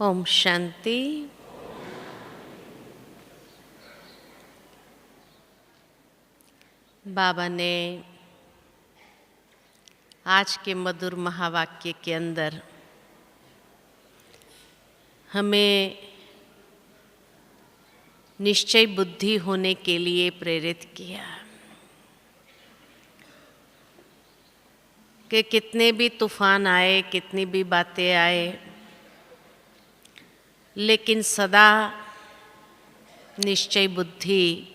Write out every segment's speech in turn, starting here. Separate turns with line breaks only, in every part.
ओम शांति। बाबा ने आज के मधुर महावाक्य के अंदर हमें निश्चय बुद्धि होने के लिए प्रेरित किया कि कितने भी तूफान आए, कितनी भी बातें आए, लेकिन सदा निश्चय बुद्धि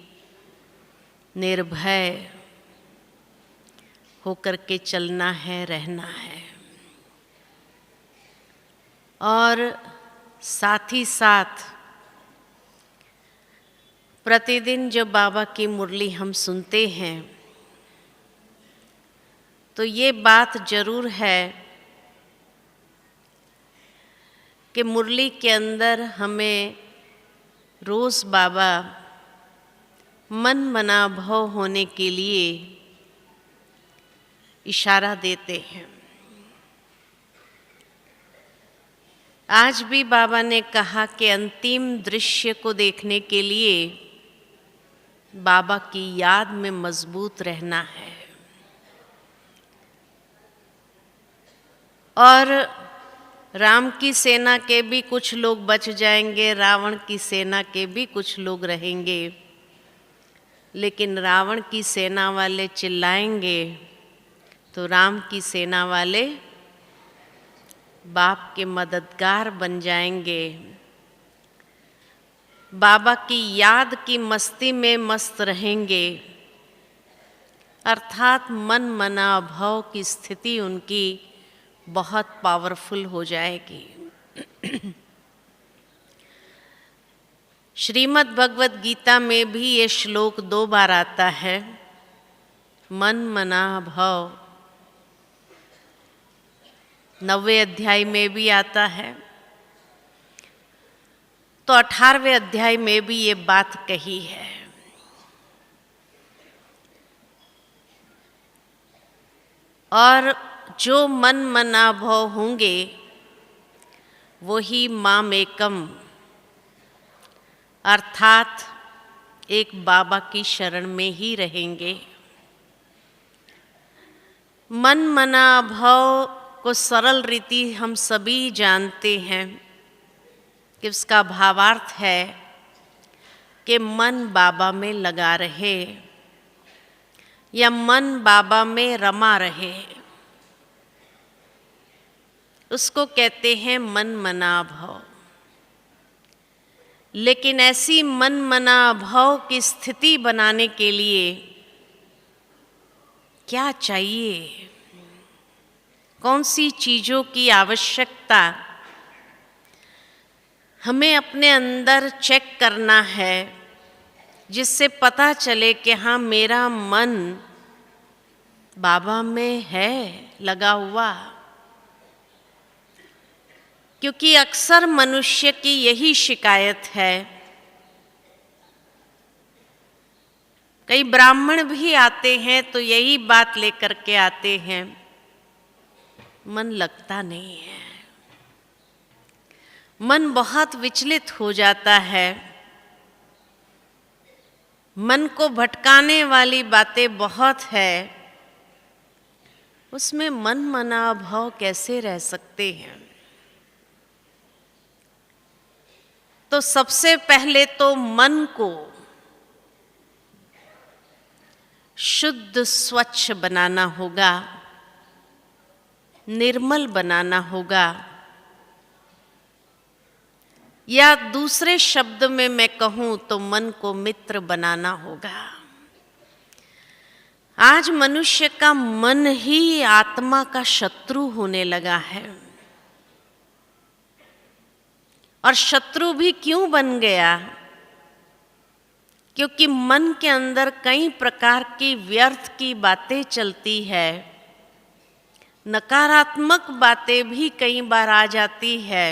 निर्भय होकर के चलना है, रहना है। और साथ ही साथ प्रतिदिन जब बाबा की मुरली हम सुनते हैं तो ये बात जरूर है कि मुरली के अंदर हमें रोज़ बाबा मन मना भव होने के लिए इशारा देते हैं। आज भी बाबा ने कहा कि अंतिम दृश्य को देखने के लिए बाबा की याद में मजबूत रहना है। और राम की सेना के भी कुछ लोग बच जाएंगे, रावण की सेना के भी कुछ लोग रहेंगे, लेकिन रावण की सेना वाले चिल्लाएंगे तो राम की सेना वाले बाप के मददगार बन जाएंगे। बाबा की याद की मस्ती में मस्त रहेंगे, अर्थात मन मना भव की स्थिति उनकी बहुत पावरफुल हो जाएगी। श्रीमद् भगवद गीता में भी ये श्लोक 2 बार आता है, मन मना भव। 9वें अध्याय में भी आता है, तो 18वें अध्याय में भी ये बात कही है। और जो मन मना भव होंगे वही मामेकम, अर्थात एक बाबा की शरण में ही रहेंगे। मन मना भव को सरल रीति हम सभी जानते हैं कि उसका भावार्थ है कि मन बाबा में लगा रहे या मन बाबा में रमा रहे, उसको कहते हैं मन मना भव। लेकिन ऐसी मन मना भव की स्थिति बनाने के लिए क्या चाहिए, कौन सी चीज़ों की आवश्यकता हमें अपने अंदर चेक करना है, जिससे पता चले कि हाँ मेरा मन बाबा में है लगा हुआ। क्योंकि अक्सर मनुष्य की यही शिकायत है। कई ब्राह्मण भी आते हैं तो यही बात लेकर के आते हैं, मन लगता नहीं है, मन बहुत विचलित हो जाता है, मन को भटकाने वाली बातें बहुत है, उसमें मन मना भव कैसे रह सकते हैं। तो सबसे पहले तो मन को शुद्ध स्वच्छ बनाना होगा, निर्मल बनाना होगा, या दूसरे शब्द में मैं कहूँ तो मन को मित्र बनाना होगा। आज मनुष्य का मन ही आत्मा का शत्रु होने लगा है। और शत्रु भी क्यों बन गया? क्योंकि मन के अंदर कई प्रकार की व्यर्थ की बातें चलती है, नकारात्मक बातें भी कई बार आ जाती है,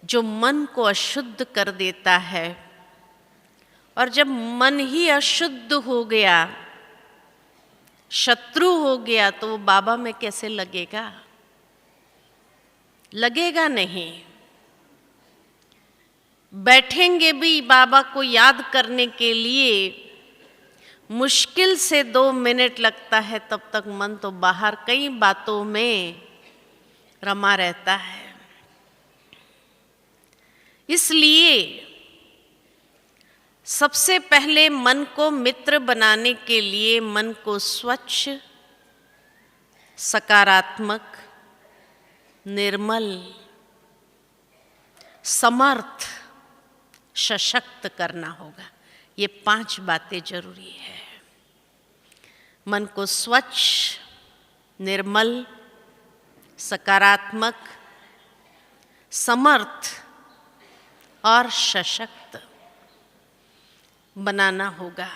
जो मन को अशुद्ध कर देता है। और जब मन ही अशुद्ध हो गया, शत्रु हो गया, तो वो बाबा में कैसे लगेगा? लगेगा नहीं। बैठेंगे भी बाबा को याद करने के लिए मुश्किल से 2 मिनट लगता है, तब तक मन तो बाहर कई बातों में रमा रहता है। इसलिए सबसे पहले मन को मित्र बनाने के लिए मन को स्वच्छ, सकारात्मक, निर्मल, समर्थ, सशक्त करना होगा। ये 5 बातें जरूरी है। मन को स्वच्छ, निर्मल, सकारात्मक, समर्थ और सशक्त बनाना होगा।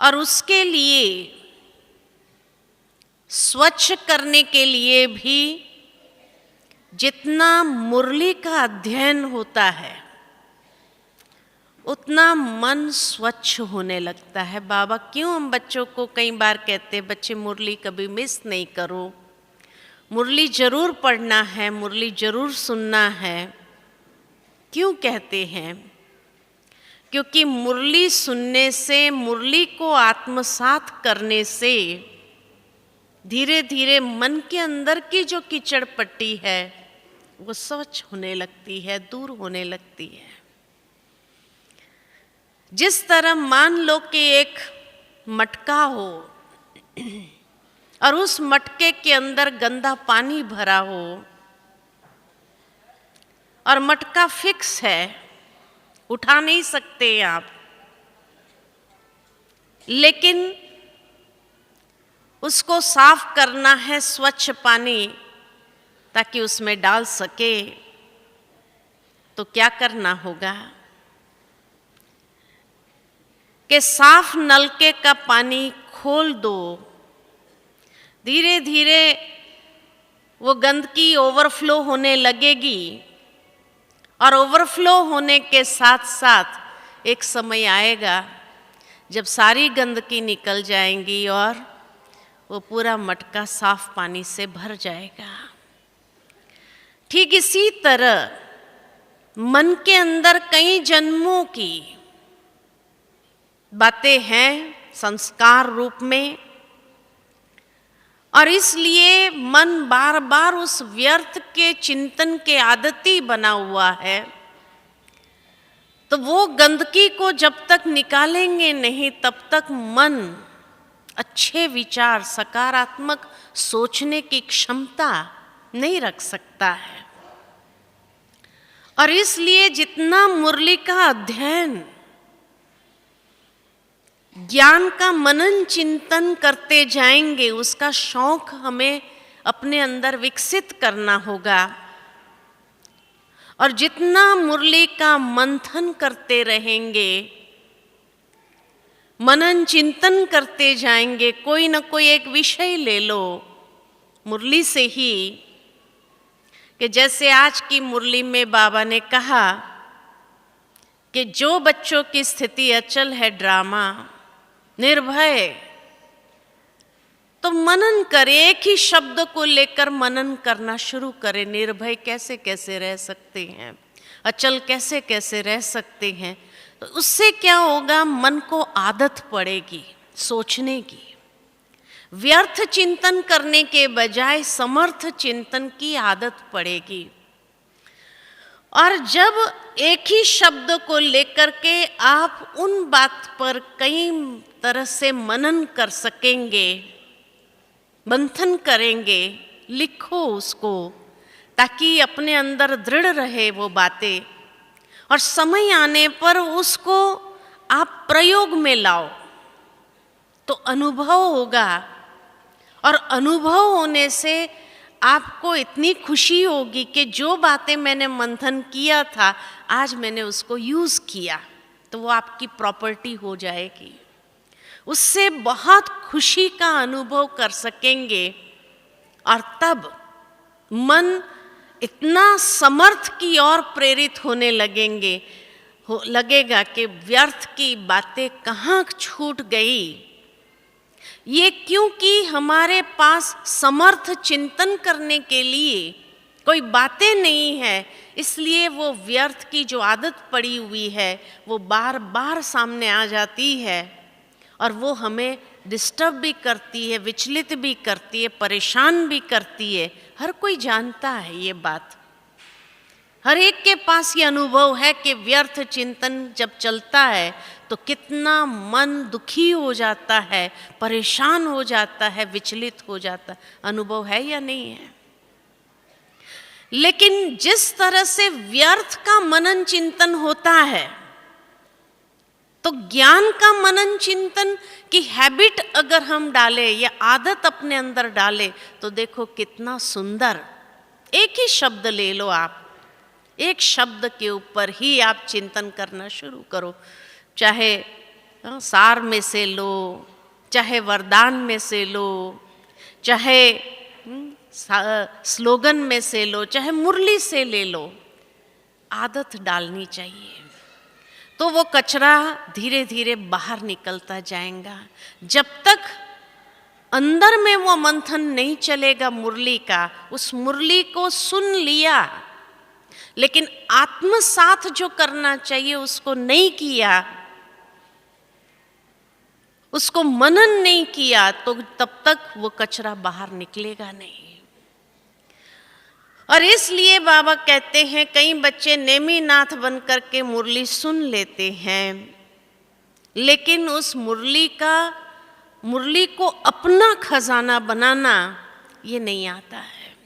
और उसके लिए स्वच्छ करने के लिए भी जितना मुरली का अध्ययन होता है उतना मन स्वच्छ होने लगता है। बाबा क्यों हम बच्चों को कई बार कहते हैं, बच्चे मुरली कभी मिस नहीं करो, मुरली जरूर पढ़ना है, मुरली जरूर सुनना है। क्यों कहते हैं? क्योंकि मुरली सुनने से, मुरली को आत्मसात करने से धीरे धीरे मन के अंदर की जो कीचड़ पट्टी है वो स्वच्छ होने लगती है, दूर होने लगती है। जिस तरह मान लो कि एक मटका हो और उस मटके के अंदर गंदा पानी भरा हो और मटका फिक्स है, उठा नहीं सकते आप, लेकिन उसको साफ करना है स्वच्छ पानी ताकि उसमें डाल सके, तो क्या करना होगा कि साफ नलके का पानी खोल दो। धीरे धीरे वो गंदगी ओवरफ्लो होने लगेगी और ओवरफ्लो होने के साथ साथ एक समय आएगा जब सारी गंदगी निकल जाएंगी और वो पूरा मटका साफ पानी से भर जाएगा। ठीक इसी तरह मन के अंदर कई जन्मों की बातें हैं संस्कार रूप में, और इसलिए मन बार बार उस व्यर्थ के चिंतन के आदती बना हुआ है। तो वो गंदगी को जब तक निकालेंगे नहीं तब तक मन अच्छे विचार, सकारात्मक सोचने की क्षमता नहीं रख सकता है। और इसलिए जितना मुरली का अध्ययन, ज्ञान का मनन चिंतन करते जाएंगे, उसका शौक हमें अपने अंदर विकसित करना होगा। और जितना मुरली का मंथन करते रहेंगे, मनन चिंतन करते जाएंगे, कोई न कोई एक विषय ले लो मुरली से ही, कि जैसे आज की मुरली में बाबा ने कहा कि जो बच्चों की स्थिति अचल है, ड्रामा, निर्भय, तो मनन करें, एक ही शब्द को लेकर मनन करना शुरू करें। निर्भय कैसे कैसे रह सकते हैं, अचल कैसे कैसे रह सकते हैं। तो उससे क्या होगा, मन को आदत पड़ेगी सोचने की। व्यर्थ चिंतन करने के बजाय समर्थ चिंतन की आदत पड़ेगी। और जब एक ही शब्द को लेकर के आप उन बात पर कई तरह से मनन कर सकेंगे, मंथन करेंगे, लिखो उसको, ताकि अपने अंदर दृढ़ रहे वो बातें, और समय आने पर उसको आप प्रयोग में लाओ तो अनुभव होगा। और अनुभव होने से आपको इतनी खुशी होगी कि जो बातें मैंने मंथन किया था आज मैंने उसको यूज़ किया, तो वो आपकी प्रॉपर्टी हो जाएगी। उससे बहुत खुशी का अनुभव कर सकेंगे और तब मन इतना समर्थ की ओर प्रेरित होने लगेगा कि व्यर्थ की बातें कहाँ छूट गई। ये क्योंकि हमारे पास समर्थ चिंतन करने के लिए कोई बातें नहीं है, इसलिए वो व्यर्थ की जो आदत पड़ी हुई है वो बार बार सामने आ जाती है और वो हमें डिस्टर्ब भी करती है, विचलित भी करती है, परेशान भी करती है। हर कोई जानता है ये बात, हर एक के पास ये अनुभव है कि व्यर्थ चिंतन जब चलता है तो कितना मन दुखी हो जाता है, परेशान हो जाता है, विचलित हो जाता है। अनुभव है या नहीं है? लेकिन जिस तरह से व्यर्थ का मनन चिंतन होता है, तो ज्ञान का मनन चिंतन की हैबिट अगर हम डालें या आदत अपने अंदर डालें तो देखो कितना सुंदर। एक ही शब्द ले लो, आप एक शब्द के ऊपर ही आप चिंतन करना शुरू करो, चाहे सार में से लो, चाहे वरदान में से लो, चाहे स्लोगन में से लो, चाहे मुरली से ले लो। आदत डालनी चाहिए तो वो कचरा धीरे धीरे बाहर निकलता जाएगा। जब तक अंदर में वो मंथन नहीं चलेगा मुरली का, उस मुरली को सुन लिया लेकिन आत्मसात जो करना चाहिए उसको नहीं किया, उसको मनन नहीं किया, तो तब तक वो कचरा बाहर निकलेगा नहीं। और इसलिए बाबा कहते हैं कई बच्चे नेमीनाथ बन करके मुरली सुन लेते हैं, लेकिन उस मुरली को अपना खजाना बनाना ये नहीं आता है।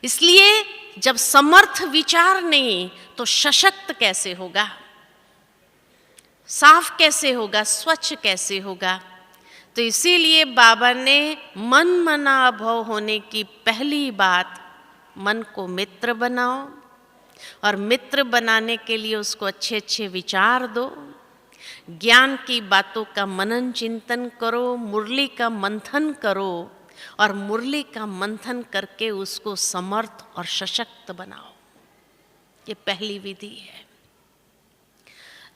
इसलिए जब समर्थ विचार नहीं तो सशक्त कैसे होगा, साफ कैसे होगा, स्वच्छ कैसे होगा? तो इसीलिए बाबा ने मन मना अभव होने की पहली बात, मन को मित्र बनाओ और मित्र बनाने के लिए उसको अच्छे अच्छे विचार दो, ज्ञान की बातों का मनन चिंतन करो, मुरली का मंथन करो और मुरली का मंथन करके उसको समर्थ और सशक्त बनाओ। ये पहली विधि है।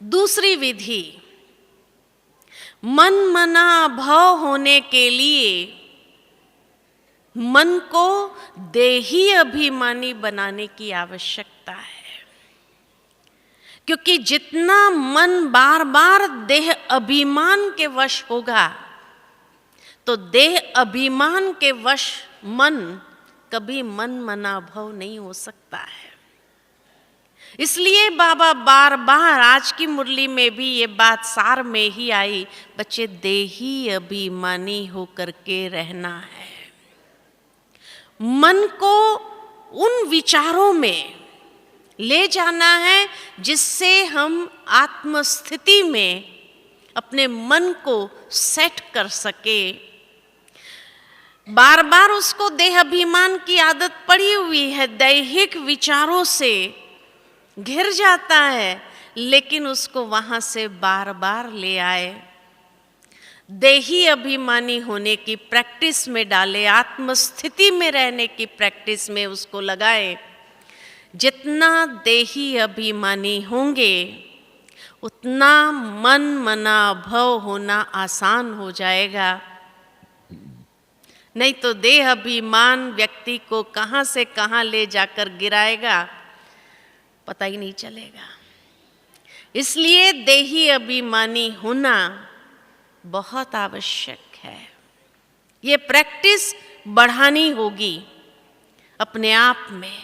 दूसरी विधि, मन मना भव होने के लिए मन को देही अभिमानी बनाने की आवश्यकता है, क्योंकि जितना मन बार बार देह अभिमान के वश होगा तो देह अभिमान के वश मन कभी मन मना भव नहीं हो सकता है। इसलिए बाबा बार बार आज की मुरली में भी ये बात सार में ही आई, बच्चे देही अभिमानी होकर के रहना है। मन को उन विचारों में ले जाना है जिससे हम आत्मस्थिति में अपने मन को सेट कर सके। बार बार उसको देह अभिमान की आदत पड़ी हुई है, दैहिक विचारों से घिर जाता है, लेकिन उसको वहां से बार बार ले आए, देही अभिमानी होने की प्रैक्टिस में डाले, आत्मस्थिति में रहने की प्रैक्टिस में उसको लगाए। जितना देही अभिमानी होंगे उतना मन मना भव होना आसान हो जाएगा। नहीं तो देह अभिमान व्यक्ति को कहाँ से कहाँ ले जाकर गिराएगा पता ही नहीं चलेगा। इसलिए देही अभिमानी होना बहुत आवश्यक है। ये प्रैक्टिस बढ़ानी होगी अपने आप में।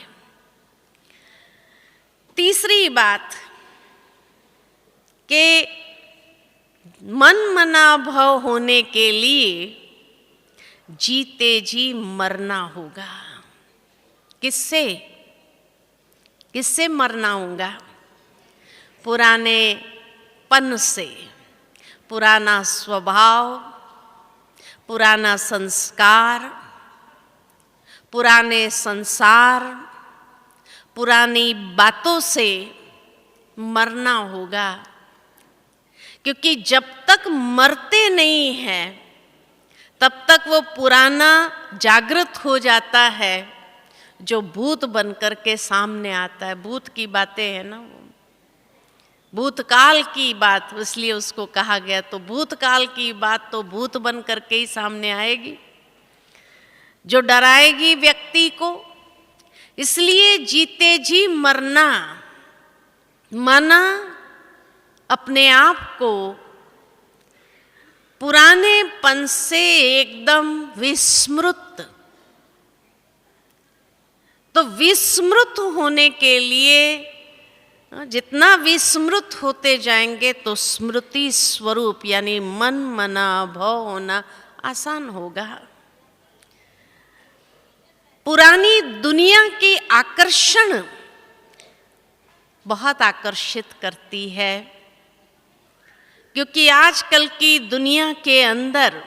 तीसरी बात कि मन मना भव होने के लिए जीते जी मरना होगा। किससे मरना होगा? पुराने पन से, पुराना स्वभाव, पुराना संस्कार, पुराने संसार, पुरानी बातों से मरना होगा। क्योंकि जब तक मरते नहीं हैं तब तक वो पुराना जागृत हो जाता है, जो भूत बनकर के सामने आता है। भूत की बातें है ना, वो भूतकाल की बात, इसलिए उसको कहा गया। तो भूतकाल की बात तो भूत बन करके ही सामने आएगी, जो डराएगी व्यक्ति को, इसलिए जीते जी मरना माना अपने आप को पुरानेपन से एकदम विस्मृत। तो विस्मृत होने के लिए जितना विस्मृत होते जाएंगे तो स्मृति स्वरूप यानी मन मना भव होना आसान होगा। पुरानी दुनिया की आकर्षण बहुत आकर्षित करती है, क्योंकि आजकल की दुनिया के अंदर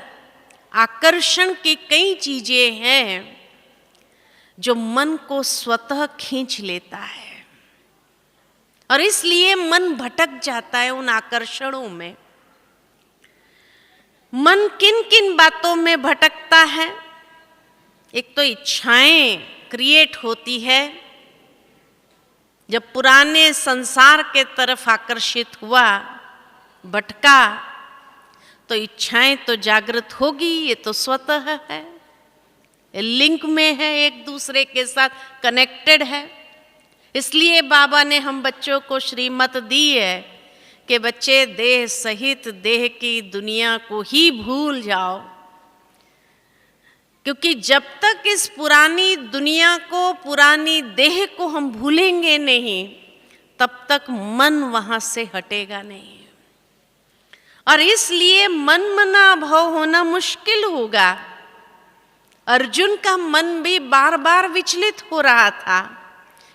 आकर्षण की कई चीजें हैं जो मन को स्वतः खींच लेता है, और इसलिए मन भटक जाता है उन आकर्षणों में। मन किन किन बातों में भटकता है? एक तो इच्छाएं क्रिएट होती है। जब पुराने संसार के तरफ आकर्षित हुआ, भटका, तो इच्छाएं तो जागृत होगी, ये तो स्वतः है, लिंक में है, एक दूसरे के साथ कनेक्टेड है। इसलिए बाबा ने हम बच्चों को श्रीमत दी है कि बच्चे देह सहित देह की दुनिया को ही भूल जाओ, क्योंकि जब तक इस पुरानी दुनिया को, पुरानी देह को हम भूलेंगे नहीं, तब तक मन वहां से हटेगा नहीं, और इसलिए मन मना भव होना मुश्किल होगा। अर्जुन का मन भी बार बार विचलित हो रहा था।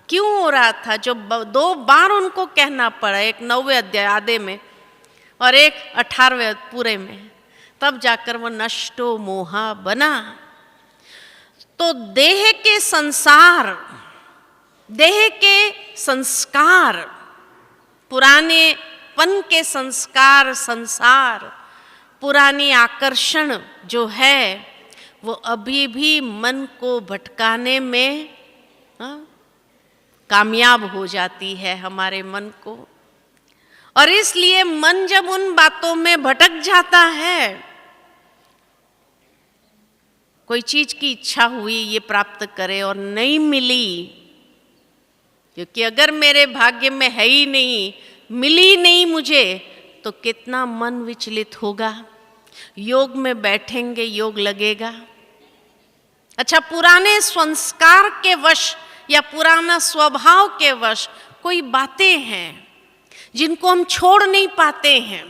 क्यों हो रहा था? जो 2 बार उनको कहना पड़ा, एक 9वें अध्याय आधे में और एक 18वें पूरे में, तब जाकर वो नष्टो मोहा बना। तो देह के संसार, देह के संस्कार, पुरानेपन के संस्कार, संसार, पुरानी आकर्षण जो है वो अभी भी मन को भटकाने में कामयाब हो जाती है हमारे मन को। और इसलिए मन जब उन बातों में भटक जाता है, कोई चीज की इच्छा हुई ये प्राप्त करे और नहीं मिली, क्योंकि अगर मेरे भाग्य में है ही नहीं, मिली नहीं मुझे, तो कितना मन विचलित होगा। योग में बैठेंगे, योग लगेगा। अच्छा, पुराने संस्कार के वश या पुराना स्वभाव के वश कोई बातें हैं जिनको हम छोड़ नहीं पाते हैं,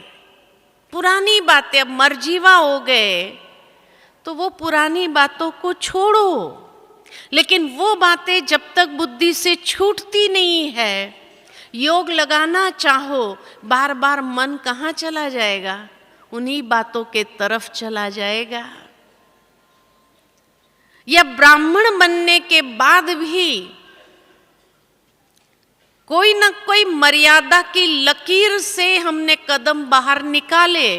पुरानी बातें, अब मरजीवा हो गए, तो वो पुरानी बातों को छोड़ो। लेकिन वो बातें जब तक बुद्धि से छूटती नहीं है, योग लगाना चाहो, बार बार मन कहाँ चला जाएगा? उन्हीं बातों के तरफ चला जाएगा। या ब्राह्मण बनने के बाद भी कोई न कोई मर्यादा की लकीर से हमने कदम बाहर निकाले,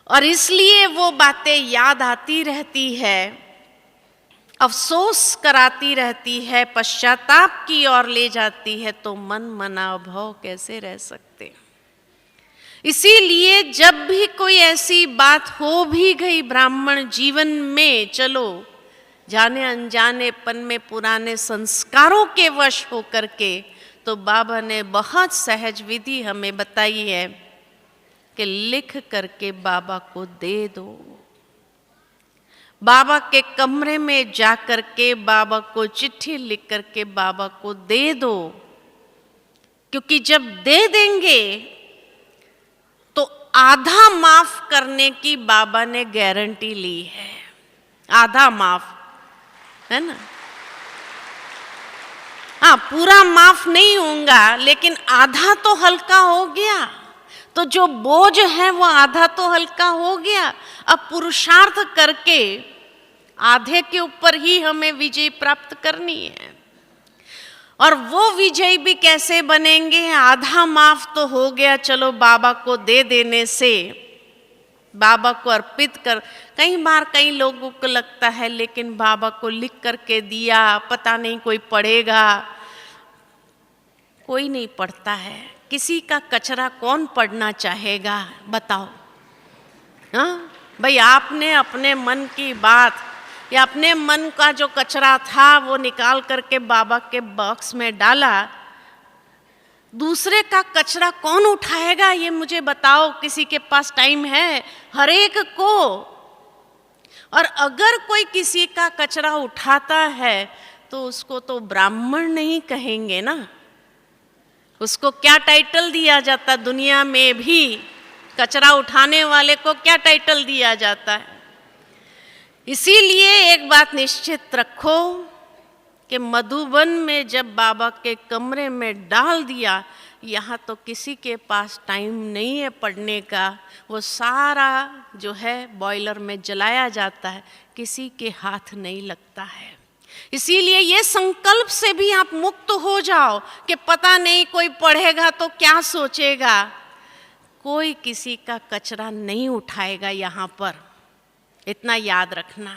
और इसलिए वो बातें याद आती रहती है, अफसोस कराती रहती है, पश्चाताप की ओर ले जाती है, तो मन मना भव कैसे रह सकते। इसीलिए जब भी कोई ऐसी बात हो भी गई ब्राह्मण जीवन में, चलो जाने अनजानेपन में पुराने संस्कारों के वश होकर के, तो बाबा ने बहुत सहज विधि हमें बताई है कि लिख करके बाबा को दे दो। बाबा के कमरे में जा करके बाबा को चिट्ठी लिख करके बाबा को दे दो, क्योंकि जब दे देंगे तो आधा माफ करने की बाबा ने गारंटी ली है। आधा माफ है ना? हाँ, पूरा माफ नहीं होगा, लेकिन आधा तो हल्का हो गया। तो जो बोझ है वो आधा तो हल्का हो गया। अब पुरुषार्थ करके आधे के ऊपर ही हमें विजय प्राप्त करनी है। और वो विजय भी कैसे बनेंगे? आधा माफ तो हो गया, चलो बाबा को दे देने से, बाबा को अर्पित कर। कई बार कई लोगों को लगता है लेकिन बाबा को लिख करके दिया, पता नहीं कोई पढ़ेगा। कोई नहीं पढ़ता है, किसी का कचरा कौन पढ़ना चाहेगा बताओ? हाँ भाई, आपने अपने मन की बात या अपने मन का जो कचरा था वो निकाल करके बाबा के बॉक्स में डाला। दूसरे का कचरा कौन उठाएगा ये मुझे बताओ, किसी के पास टाइम है? हर एक को। और अगर कोई किसी का कचरा उठाता है तो उसको तो ब्राह्मण नहीं कहेंगे ना, उसको क्या टाइटल दिया जाता? दुनिया में भी कचरा उठाने वाले को क्या टाइटल दिया जाता है? इसीलिए एक बात निश्चित रखो कि मधुबन में जब बाबा के कमरे में डाल दिया, यहाँ तो किसी के पास टाइम नहीं है पढ़ने का, वो सारा जो है बॉयलर में जलाया जाता है, किसी के हाथ नहीं लगता है। इसीलिए ये संकल्प से भी आप मुक्त हो जाओ कि पता नहीं कोई पढ़ेगा तो क्या सोचेगा। कोई किसी का कचरा नहीं उठाएगा यहाँ पर, इतना याद रखना।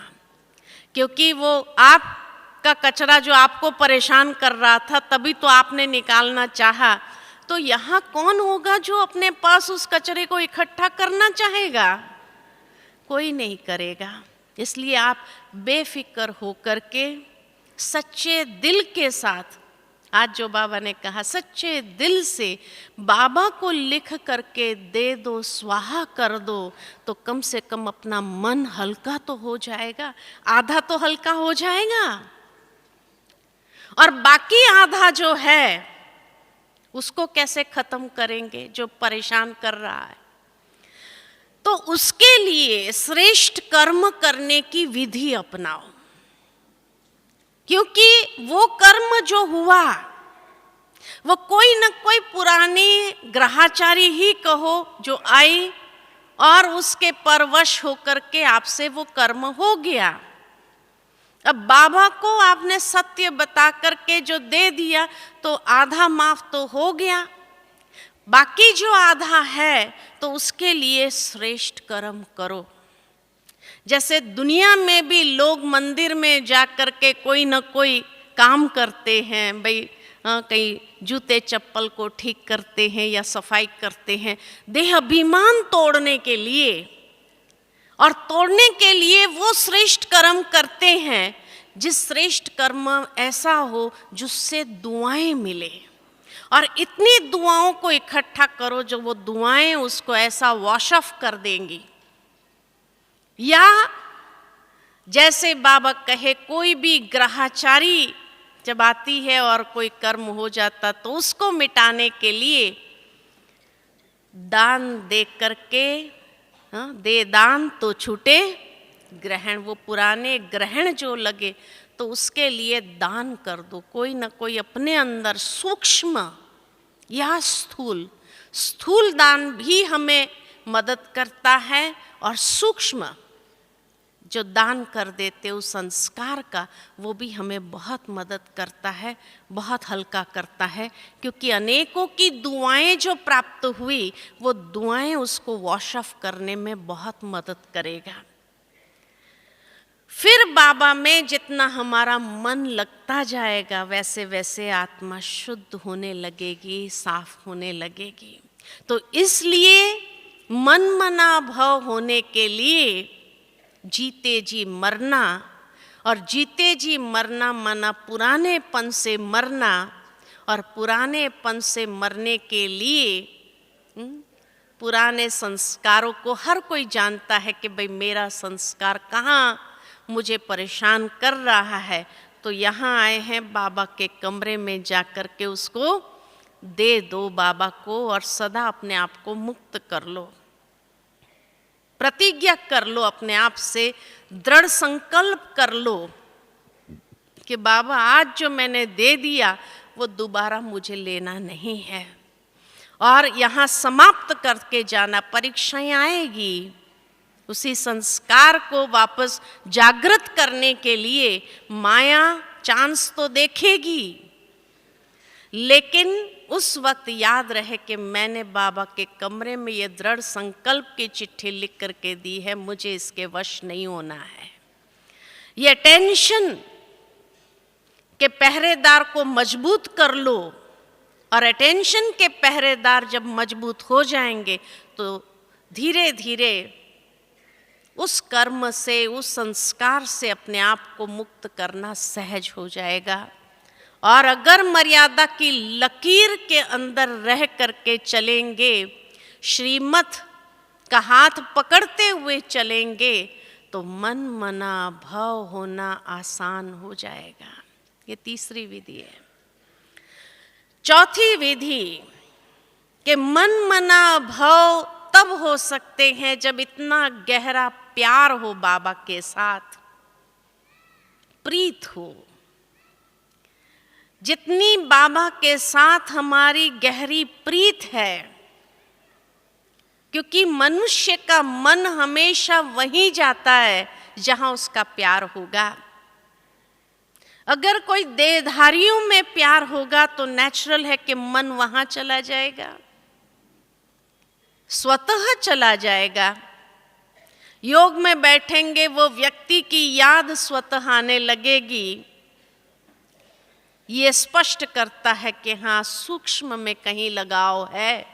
क्योंकि वो आपका कचरा जो आपको परेशान कर रहा था तभी तो आपने निकालना चाहा, तो यहाँ कौन होगा जो अपने पास उस कचरे को इकट्ठा करना चाहेगा? कोई नहीं करेगा। इसलिए आप बेफिक्र होकर के सच्चे दिल के साथ, आज जो बाबा ने कहा सच्चे दिल से बाबा को लिख करके दे दो, स्वाहा कर दो, तो कम से कम अपना मन हल्का तो हो जाएगा, आधा तो हल्का हो जाएगा। और बाकी आधा जो है उसको कैसे खत्म करेंगे जो परेशान कर रहा है? तो उसके लिए श्रेष्ठ कर्म करने की विधि अपनाओ। क्योंकि वो कर्म जो हुआ वो कोई न कोई पुरानी ग्रहाचारी ही कहो जो आई और उसके परवश होकर के आपसे वो कर्म हो गया। अब बाबा को आपने सत्य बता करके जो दे दिया तो आधा माफ तो हो गया, बाकी जो आधा है तो उसके लिए श्रेष्ठ कर्म करो। जैसे दुनिया में भी लोग मंदिर में जा कर के कोई न कोई काम करते हैं, भाई कहीं जूते चप्पल को ठीक करते हैं या सफाई करते हैं देह अभिमान तोड़ने के लिए, और तोड़ने के लिए वो श्रेष्ठ कर्म करते हैं जिस श्रेष्ठ कर्म ऐसा हो जिससे दुआएं मिले। और इतनी दुआओं को इकट्ठा करो जो वो दुआएं उसको ऐसा वॉश ऑफ कर देंगी। या जैसे बाबा कहे कोई भी ग्रहाचारी जब आती है और कोई कर्म हो जाता तो उसको मिटाने के लिए दान दे करके, दे दान तो छूटे ग्रहण, वो पुराने ग्रहण जो लगे तो उसके लिए दान कर दो। कोई ना कोई अपने अंदर सूक्ष्म या स्थूल दान भी हमें मदद करता है, और सूक्ष्म जो दान कर देते उस संस्कार का वो भी हमें बहुत मदद करता है, बहुत हल्का करता है। क्योंकि अनेकों की दुआएं जो प्राप्त हुई वो दुआएं उसको वॉश ऑफ करने में बहुत मदद करेगा। फिर बाबा में जितना हमारा मन लगता जाएगा वैसे वैसे आत्मा शुद्ध होने लगेगी, साफ होने लगेगी। तो इसलिए मन मना भव होने के लिए जीते जी मरना, और जीते जी मरना माना पुरानेपन से मरना, और पुरानेपन से मरने के लिए पुराने संस्कारों को हर कोई जानता है कि भाई मेरा संस्कार कहाँ मुझे परेशान कर रहा है, तो यहाँ आए हैं बाबा के कमरे में जा कर के उसको दे दो बाबा को, और सदा अपने आप को मुक्त कर लो। प्रतिज्ञा कर लो, अपने आप से दृढ़ संकल्प कर लो कि बाबा आज जो मैंने दे दिया वो दोबारा मुझे लेना नहीं है, और यहाँ समाप्त करके जाना। परीक्षाएं आएगी, उसी संस्कार को वापस जागृत करने के लिए माया चांस तो देखेगी, लेकिन उस वक्त याद रहे कि मैंने बाबा के कमरे में ये दृढ़ संकल्प की चिट्ठी लिख करके दी है, मुझे इसके वश नहीं होना है। ये टेंशन के पहरेदार को मजबूत कर लो, और अटेंशन के पहरेदार जब मजबूत हो जाएंगे तो धीरे धीरे उस कर्म से, उस संस्कार से अपने आप को मुक्त करना सहज हो जाएगा। और अगर मर्यादा की लकीर के अंदर रह करके चलेंगे, श्रीमत का हाथ पकड़ते हुए चलेंगे, तो मन मना भव होना आसान हो जाएगा। ये तीसरी विधि है। चौथी विधि कि मन मना भव तब हो सकते हैं जब इतना गहरा प्यार हो बाबा के साथ, प्रीत हो। जितनी बाबा के साथ हमारी गहरी प्रीत है, क्योंकि मनुष्य का मन हमेशा वहीं जाता है जहां उसका प्यार होगा। अगर कोई देहधारियों में प्यार होगा तो नेचुरल है कि मन वहां चला जाएगा, स्वतः चला जाएगा। योग में बैठेंगे, वो व्यक्ति की याद स्वतः आने लगेगी। ये स्पष्ट करता है कि हाँ, सूक्ष्म में कहीं लगाव है,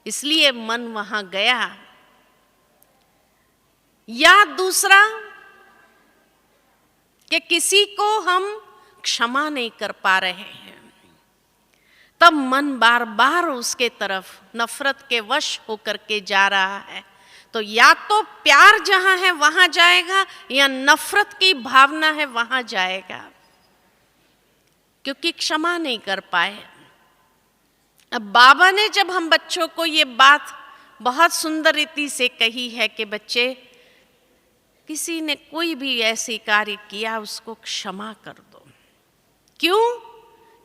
इसलिए मन वहां गया। या दूसरा कि किसी को हम क्षमा नहीं कर पा रहे हैं, तब मन बार बार उसके तरफ नफरत के वश होकर के जा रहा है। तो या तो प्यार जहां है वहां जाएगा, या नफरत की भावना है वहां जाएगा, क्योंकि क्षमा नहीं कर पाए। अब बाबा ने जब हम बच्चों को ये बात बहुत सुंदर रीति से कही है कि बच्चे, किसी ने कोई भी ऐसी कार्य किया उसको क्षमा कर दो। क्यों?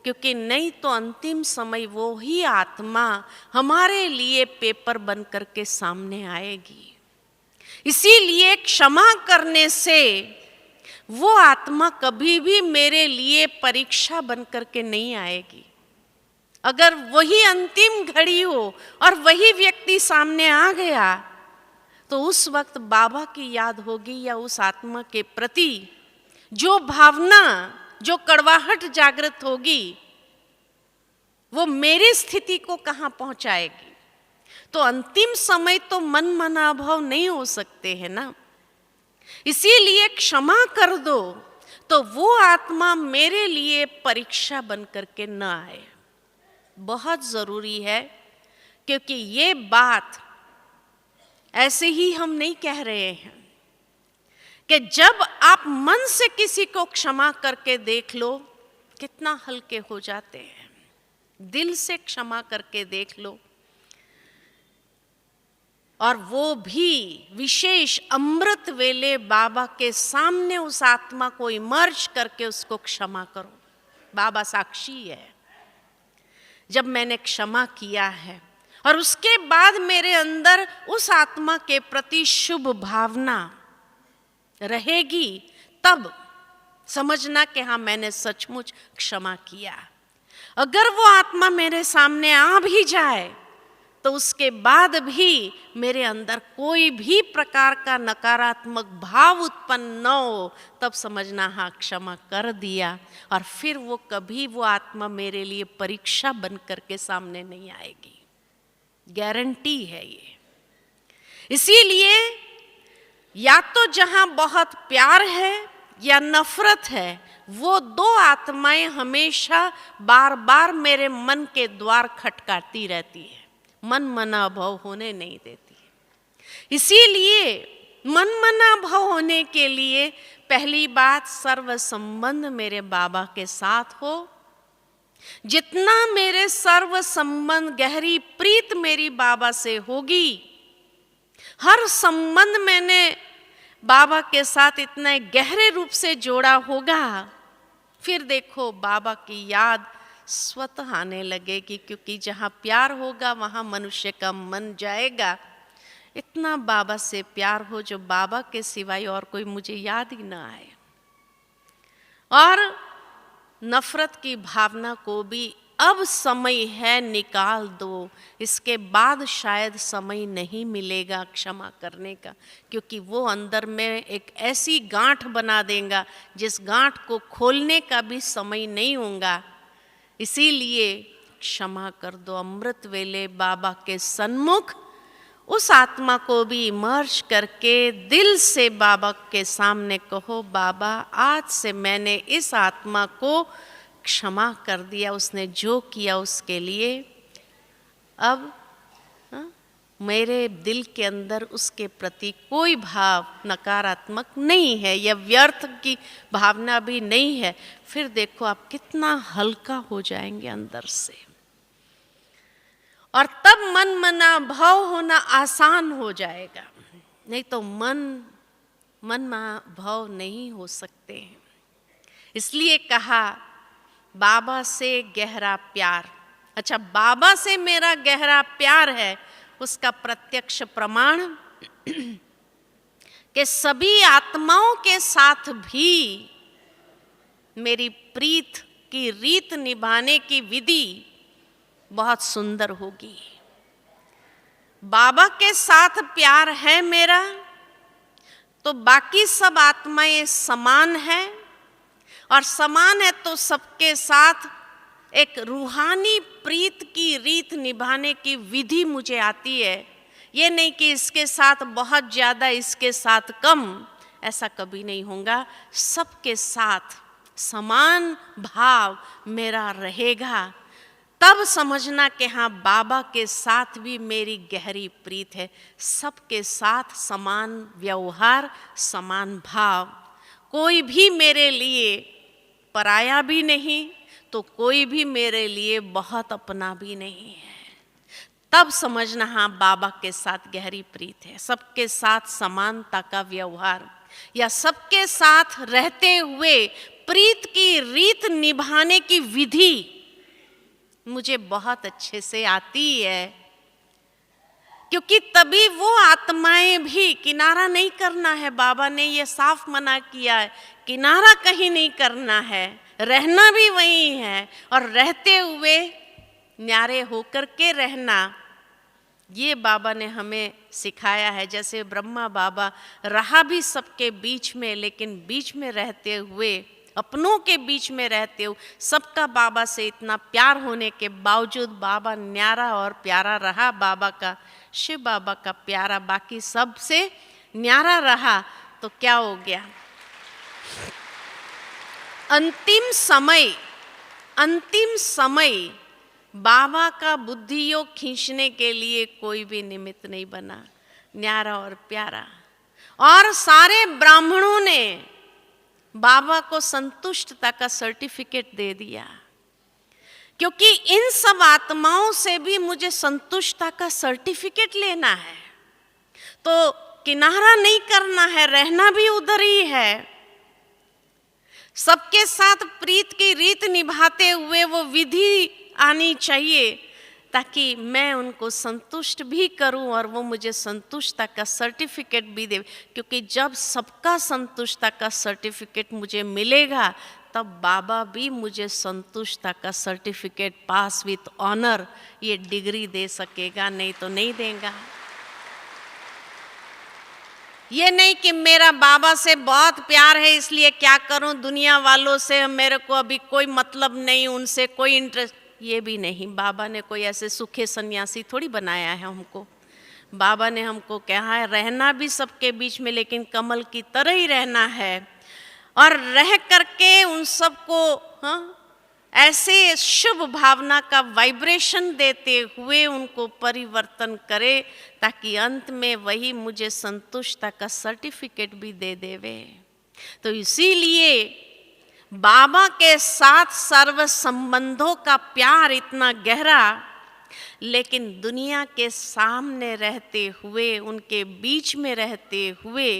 क्योंकि नहीं तो अंतिम समय वो ही आत्मा हमारे लिए पेपर बन करके सामने आएगी। इसीलिए क्षमा करने से वो आत्मा कभी भी मेरे लिए परीक्षा बन करके नहीं आएगी। अगर वही अंतिम घड़ी हो और वही व्यक्ति सामने आ गया, तो उस वक्त बाबा की याद होगी या उस आत्मा के प्रति जो भावना, जो कड़वाहट जागृत होगी, वो मेरी स्थिति को कहाँ पहुंचाएगी। तो अंतिम समय तो मन मना भाव नहीं हो सकते हैं ना। इसीलिए क्षमा कर दो तो वो आत्मा मेरे लिए परीक्षा बन करके न आए। बहुत जरूरी है, क्योंकि ये बात ऐसे ही हम नहीं कह रहे हैं कि जब आप मन से किसी को क्षमा करके देख लो, कितना हल्के हो जाते हैं। दिल से क्षमा करके देख लो, और वो भी विशेष अमृत वेले बाबा के सामने उस आत्मा को इमर्ज करके उसको क्षमा करो। बाबा साक्षी है, जब मैंने क्षमा किया है और उसके बाद मेरे अंदर उस आत्मा के प्रति शुभ भावना रहेगी, तब समझना कि हाँ, मैंने सचमुच क्षमा किया। अगर वो आत्मा मेरे सामने आ भी जाए तो उसके बाद भी मेरे अंदर कोई भी प्रकार का नकारात्मक भाव उत्पन्न न हो, तब समझना हाँ, क्षमा कर दिया। और फिर वो कभी वो आत्मा मेरे लिए परीक्षा बन करके सामने नहीं आएगी, गारंटी है ये। इसीलिए या तो जहां बहुत प्यार है या नफरत है, वो दो आत्माएं हमेशा बार बार मेरे मन के द्वार खटकाती रहती है, मन मना भव होने नहीं देती। इसीलिए मन मना भव होने के लिए पहली बात, सर्व संबंध मेरे बाबा के साथ हो। जितना मेरे सर्व संबंध, गहरी प्रीत मेरी बाबा से होगी, हर संबंध मैंने बाबा के साथ इतने गहरे रूप से जोड़ा होगा, फिर देखो बाबा की याद स्वतः आने लगेगी। क्योंकि जहाँ प्यार होगा वहाँ मनुष्य का मन जाएगा। इतना बाबा से प्यार हो जो बाबा के सिवाय और कोई मुझे याद ही ना आए। और नफरत की भावना को भी अब समय है, निकाल दो। इसके बाद शायद समय नहीं मिलेगा क्षमा करने का, क्योंकि वो अंदर में एक ऐसी गांठ बना देगा जिस गांठ को खोलने का भी समय नहीं होगा। इसीलिए क्षमा कर दो। अमृत वेले बाबा के सन्मुख उस आत्मा को भी इमर्ज करके दिल से बाबा के सामने कहो, बाबा आज से मैंने इस आत्मा को क्षमा कर दिया, उसने जो किया उसके लिए अब मेरे दिल के अंदर उसके प्रति कोई भाव नकारात्मक नहीं है, या व्यर्थ की भावना भी नहीं है। फिर देखो आप कितना हल्का हो जाएंगे अंदर से, और तब मन मना भाव होना आसान हो जाएगा। नहीं तो मन भाव नहीं हो सकते हैं। इसलिए कहा बाबा से गहरा प्यार। अच्छा, बाबा से मेरा गहरा प्यार है, उसका प्रत्यक्ष प्रमाण कि सभी आत्माओं के साथ भी मेरी प्रीत की रीत निभाने की विधि बहुत सुंदर होगी। बाबा के साथ प्यार है मेरा, तो बाकी सब आत्माएं समान है, और समान है तो सबके साथ एक रूहानी प्रीत की रीत निभाने की विधि मुझे आती है। ये नहीं कि इसके साथ बहुत ज़्यादा, इसके साथ कम, ऐसा कभी नहीं होगा। सबके साथ समान भाव मेरा रहेगा। तब समझना कि हाँ, बाबा के साथ भी मेरी गहरी प्रीत है। सबके साथ समान व्यवहार, समान भाव। कोई भी मेरे लिए पराया भी नहीं, तो कोई भी मेरे लिए बहुत अपना भी नहीं है। तब समझना हाँ, बाबा के साथ गहरी प्रीत है। सबके साथ समानता का व्यवहार, या सबके साथ रहते हुए प्रीत की रीत निभाने की विधि मुझे बहुत अच्छे से आती है। क्योंकि तभी वो आत्माएं भी, किनारा नहीं करना है, बाबा ने ये साफ मना किया है, किनारा कहीं नहीं करना है, रहना भी वही है, और रहते हुए न्यारे होकर के रहना, ये बाबा ने हमें सिखाया है। जैसे ब्रह्मा बाबा रहा भी सबके बीच में, लेकिन बीच में रहते हुए, अपनों के बीच में रहते हुए, सबका बाबा से इतना प्यार होने के बावजूद बाबा न्यारा और प्यारा रहा। बाबा का, शिव बाबा का प्यारा बाकी सब से न्यारा रहा, तो क्या हो गया? अंतिम समय बाबा का बुद्धि योग खींचने के लिए कोई भी निमित्त नहीं बना, न्यारा और प्यारा। और सारे ब्राह्मणों ने बाबा को संतुष्टता का सर्टिफिकेट दे दिया, क्योंकि इन सब आत्माओं से भी मुझे संतुष्टता का सर्टिफिकेट लेना है। तो किनारा नहीं करना है, रहना भी उधर ही है। सबके साथ प्रीत की रीत निभाते हुए वो विधि आनी चाहिए, ताकि मैं उनको संतुष्ट भी करूं और वो मुझे संतुष्टता का सर्टिफिकेट भी दे। क्योंकि जब सबका संतुष्टता का सर्टिफिकेट मुझे मिलेगा, तब बाबा भी मुझे संतुष्टता का सर्टिफिकेट पास विथ ऑनर, ये डिग्री दे सकेगा, नहीं तो नहीं देगा। ये नहीं कि मेरा बाबा से बहुत प्यार है इसलिए क्या करूं, दुनिया वालों से मेरे को अभी कोई मतलब नहीं, उनसे कोई इंटरेस्ट, ये भी नहीं। बाबा ने कोई ऐसे सूखे सन्यासी थोड़ी बनाया है हमको। बाबा ने हमको कहा है रहना भी सबके बीच में, लेकिन कमल की तरह ही रहना है, और रह करके उन सबको ऐसे शुभ भावना का वाइब्रेशन देते हुए उनको परिवर्तन करे, ताकि अंत में वही मुझे संतुष्टता का सर्टिफिकेट भी दे देवे। तो इसीलिए बाबा के साथ सर्व संबंधों का प्यार इतना गहरा, लेकिन दुनिया के सामने रहते हुए, उनके बीच में रहते हुए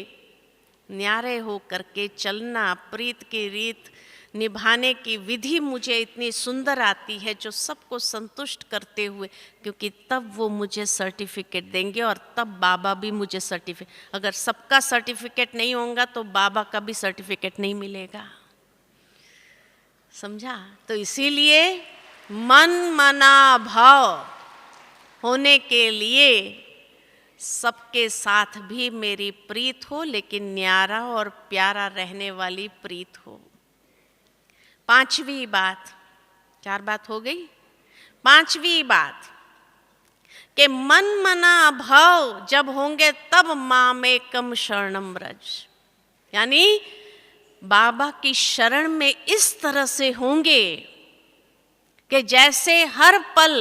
न्यारे हो करके चलना, प्रीत की रीत निभाने की विधि मुझे इतनी सुंदर आती है, जो सबको संतुष्ट करते हुए, क्योंकि तब वो मुझे सर्टिफिकेट देंगे, और तब बाबा भी मुझे सर्टिफिकेट। अगर सबका सर्टिफिकेट नहीं होगा तो बाबा का भी सर्टिफिकेट नहीं मिलेगा। समझा? तो इसीलिए मन मना भाव होने के लिए सबके साथ भी मेरी प्रीत हो, लेकिन न्यारा और प्यारा रहने वाली प्रीत हो। पांचवी बात, 4 बात हो गई। पांचवी बात कि मन मना भव जब होंगे तब मामेकम शरणम व्रज, यानी बाबा की शरण में इस तरह से होंगे कि जैसे हर पल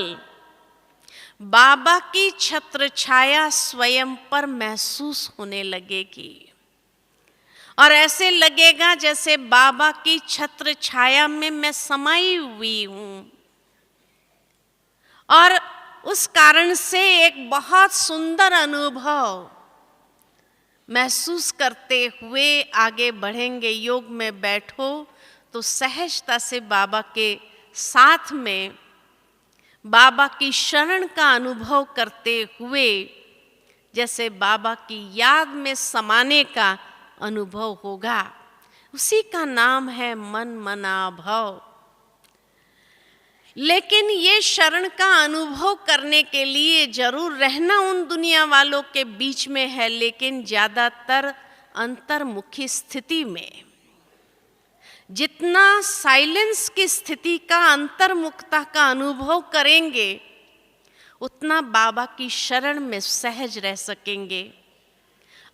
बाबा की छत्र छाया स्वयं पर महसूस होने लगेगी, और ऐसे लगेगा जैसे बाबा की छत्र छाया में मैं समाई हुई हूं। और उस कारण से एक बहुत सुंदर अनुभव महसूस करते हुए आगे बढ़ेंगे। योग में बैठो तो सहजता से बाबा के साथ में बाबा की शरण का अनुभव करते हुए जैसे बाबा की याद में समाने का अनुभव होगा। उसी का नाम है मन मना भव। लेकिन ये शरण का अनुभव करने के लिए जरूर रहना उन दुनिया वालों के बीच में है, लेकिन ज्यादातर अंतर्मुखी स्थिति में। जितना साइलेंस की स्थिति का, अंतर्मुखता का अनुभव करेंगे, उतना बाबा की शरण में सहज रह सकेंगे।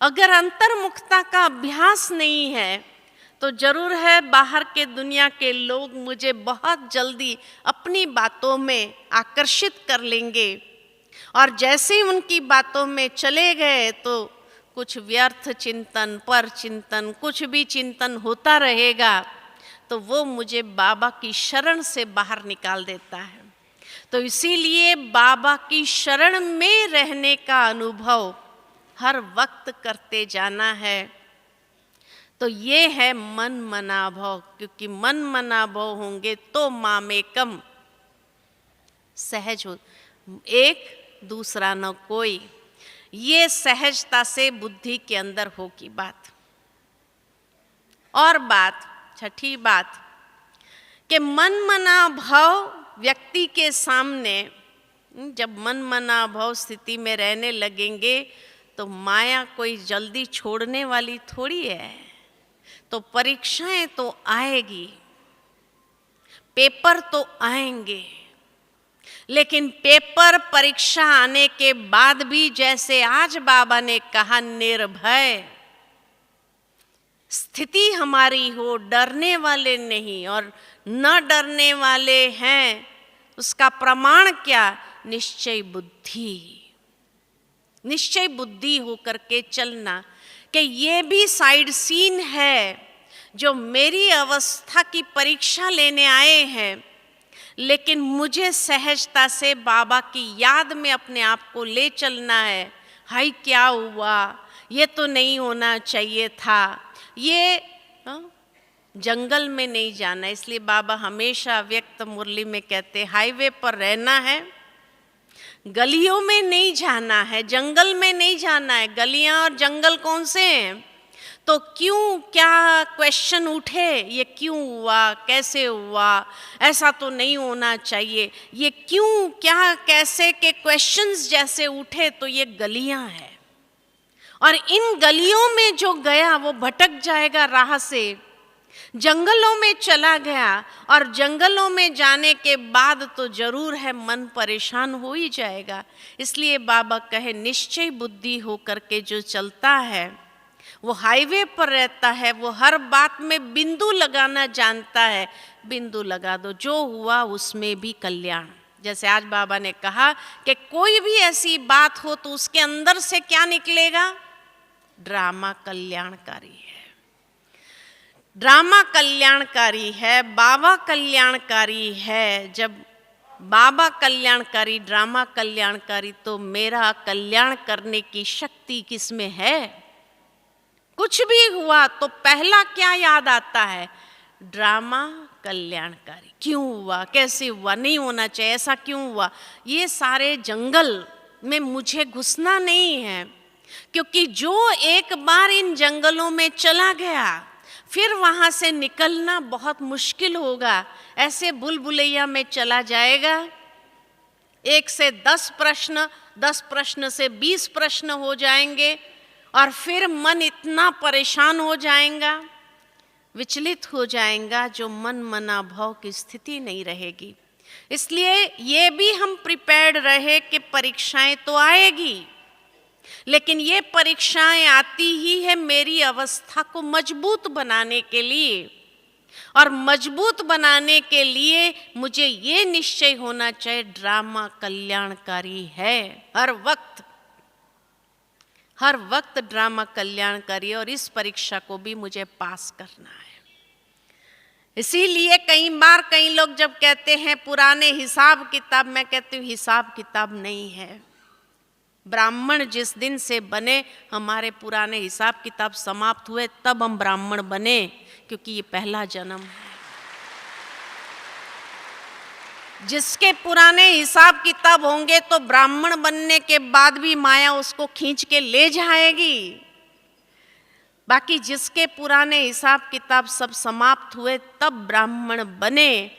अगर अंतर्मुखता का अभ्यास नहीं है तो जरूर है बाहर के दुनिया के लोग मुझे बहुत जल्दी अपनी बातों में आकर्षित कर लेंगे, और जैसे ही उनकी बातों में चले गए तो कुछ व्यर्थ चिंतन, पर चिंतन, कुछ भी चिंतन होता रहेगा, तो वो मुझे बाबा की शरण से बाहर निकाल देता है। तो इसीलिए बाबा की शरण में रहने का अनुभव हर वक्त करते जाना है। तो ये है मन मना भव, क्योंकि मन मना भव होंगे तो मामेकम, सहज हो, एक दूसरा न कोई। ये सहजता से बुद्धि के अंदर होगी बात। और बात, छठी बात, कि मन मना भव व्यक्ति के सामने, जब मन मना भव स्थिति में रहने लगेंगे तो माया कोई जल्दी छोड़ने वाली थोड़ी है। तो परीक्षाएं तो आएगी, पेपर तो आएंगे, लेकिन पेपर परीक्षा आने के बाद भी जैसे आज बाबा ने कहा निर्भय स्थिति हमारी हो, डरने वाले नहीं। और न डरने वाले हैं उसका प्रमाण क्या? निश्चय बुद्धि। निश्चय बुद्धि होकर के चलना कि ये भी साइड सीन है जो मेरी अवस्था की परीक्षा लेने आए हैं, लेकिन मुझे सहजता से बाबा की याद में अपने आप को ले चलना है। हाय क्या हुआ, ये तो नहीं होना चाहिए था, ये जंगल में नहीं जाना। इसलिए बाबा हमेशा व्यक्त मुरली में कहते हाईवे पर रहना है, गलियों में नहीं जाना है, जंगल में नहीं जाना है। गलियां और जंगल कौन से हैं? तो क्यों, क्या क्वेश्चन उठे, ये क्यों हुआ, कैसे हुआ, ऐसा तो नहीं होना चाहिए, ये क्यों, क्या, कैसे के क्वेश्चंस जैसे उठे, तो ये गलियां हैं। और इन गलियों में जो गया वो भटक जाएगा राह से। जंगलों में चला गया, और जंगलों में जाने के बाद तो जरूर है मन परेशान हो ही जाएगा। इसलिए बाबा कहे निश्चय बुद्धि होकर के जो चलता है वो हाईवे पर रहता है, वो हर बात में बिंदु लगाना जानता है। बिंदु लगा दो, जो हुआ उसमें भी कल्याण। जैसे आज बाबा ने कहा कि कोई भी ऐसी बात हो तो उसके अंदर से क्या निकलेगा? ड्रामा कल्याणकारी है, ड्रामा कल्याणकारी है, बाबा कल्याणकारी है। जब बाबा कल्याणकारी, ड्रामा कल्याणकारी, तो मेरा कल्याण करने की शक्ति किसमें है? कुछ भी हुआ तो पहला क्या याद आता है? ड्रामा कल्याणकारी। क्यों हुआ, कैसे हुआ, नहीं होना चाहिए, ऐसा क्यों हुआ। ये सारे जंगल में मुझे घुसना नहीं है, क्योंकि जो एक बार इन जंगलों में चला गया फिर वहां से निकलना बहुत मुश्किल होगा। ऐसे भूल-भुलैया में चला जाएगा, 1 से 10 प्रश्न, 10 प्रश्न से 20 प्रश्न हो जाएंगे, और फिर मन इतना परेशान हो जाएगा, विचलित हो जाएगा, जो मन मना भाव की स्थिति नहीं रहेगी। इसलिए ये भी हम प्रिपेयर्ड रहे कि परीक्षाएं तो आएगी, लेकिन ये परीक्षाएं आती ही है मेरी अवस्था को मजबूत बनाने के लिए। और मजबूत बनाने के लिए मुझे ये निश्चय होना चाहिए, ड्रामा कल्याणकारी है। हर वक्त ड्रामा कल्याणकारी है, और इस परीक्षा को भी मुझे पास करना है। इसीलिए कई बार कई लोग जब कहते हैं पुराने हिसाब किताब, मैं कहती हूँ हिसाब किताब नहीं है। ब्राह्मण जिस दिन से बने, हमारे पुराने हिसाब किताब समाप्त हुए, तब हम ब्राह्मण बने, क्योंकि ये पहला जन्म है। जिसके पुराने हिसाब किताब होंगे तो ब्राह्मण बनने के बाद भी माया उसको खींच के ले जाएगी। बाकी जिसके पुराने हिसाब किताब सब समाप्त हुए तब ब्राह्मण बने।